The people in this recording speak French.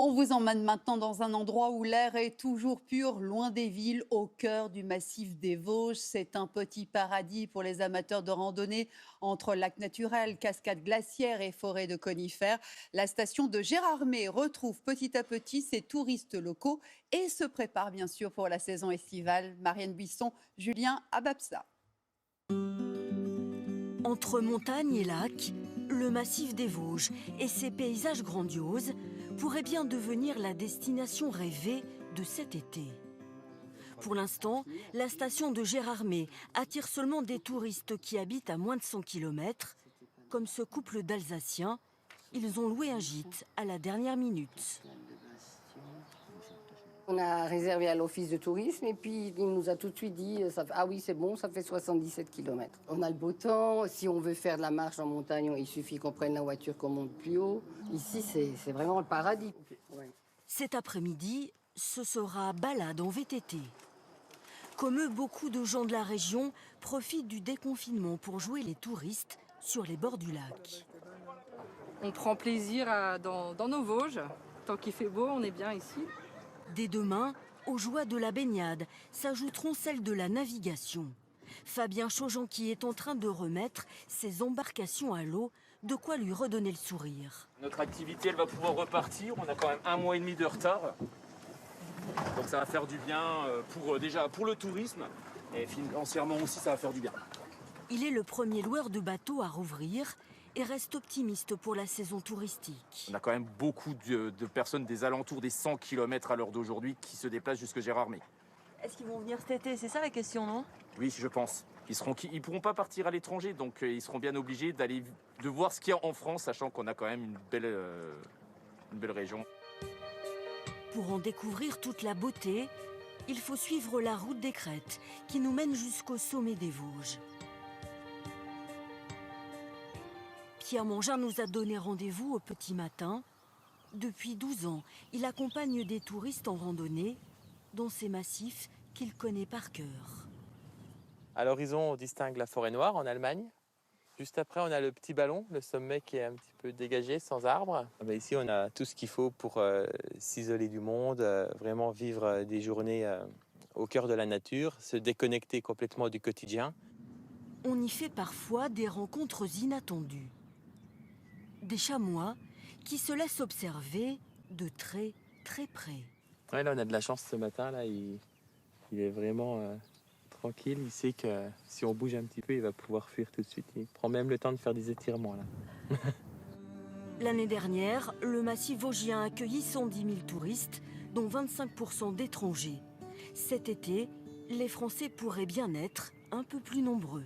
On vous emmène maintenant dans un endroit où l'air est toujours pur, loin des villes, au cœur du massif des Vosges. C'est un petit paradis pour les amateurs de randonnée entre lacs naturels, cascades glaciaires et forêts de conifères. La station de Gérardmer retrouve petit à petit ses touristes locaux et se prépare bien sûr pour la saison estivale. Marianne Buisson, Julien Ababsa. Entre montagnes et lacs, le massif des Vosges et ses paysages grandioses pourraient bien devenir la destination rêvée de cet été. Pour l'instant, la station de Gérardmer attire seulement des touristes qui habitent à moins de 100 km, comme ce couple d'Alsaciens. Ils ont loué un gîte à la dernière minute. On a réservé à l'office de tourisme et puis il nous a tout de suite dit ah oui c'est bon, ça fait 77 km. On a le beau temps, si on veut faire de la marche en montagne, il suffit qu'on prenne la voiture, qu'on monte plus haut. Ici c'est vraiment le paradis. Ouais. Cet après-midi, ce sera balade en VTT. Comme eux, beaucoup de gens de la région profitent du déconfinement pour jouer les touristes sur les bords du lac. On prend plaisir dans nos Vosges. Tant qu'il fait beau, on est bien ici. Dès demain, aux joies de la baignade s'ajouteront celles de la navigation. Fabien Chaugenqui est en train de remettre ses embarcations à l'eau, de quoi lui redonner le sourire. Notre activité, elle va pouvoir repartir. On a quand même 1 mois et demi de retard. Donc ça va faire du bien déjà pour le tourisme et financièrement aussi ça va faire du bien. Il est le premier loueur de bateaux à rouvrir et reste optimiste pour la saison touristique. On a quand même beaucoup de personnes des alentours des 100 km à l'heure d'aujourd'hui qui se déplacent jusque Gérardmer. Est-ce qu'ils vont venir cet été? C'est ça la question, non? Oui, je pense. Ils pourront pas partir à l'étranger, donc ils seront bien obligés de voir ce qu'il y a en France, sachant qu'on a quand même une belle région. Pour en découvrir toute la beauté, il faut suivre la route des crêtes qui nous mène jusqu'au sommet des Vosges. Pierre Mangin nous a donné rendez-vous au petit matin. Depuis 12 ans, il accompagne des touristes en randonnée dans ces massifs qu'il connaît par cœur. À l'horizon, on distingue la forêt noire en Allemagne. Juste après, on a le petit ballon, le sommet qui est un petit peu dégagé, sans arbres. Ici, on a tout ce qu'il faut pour s'isoler du monde, vraiment vivre des journées au cœur de la nature, se déconnecter complètement du quotidien. On y fait parfois des rencontres inattendues. Des chamois qui se laissent observer de très très près. Ouais, là, on a de la chance ce matin. Là, il est vraiment tranquille. Il sait que si on bouge un petit peu, il va pouvoir fuir tout de suite. Il prend même le temps de faire des étirements. Là. L'année dernière, le massif vosgien a accueilli 110 000 touristes, dont 25% d'étrangers. Cet été, les Français pourraient bien être un peu plus nombreux.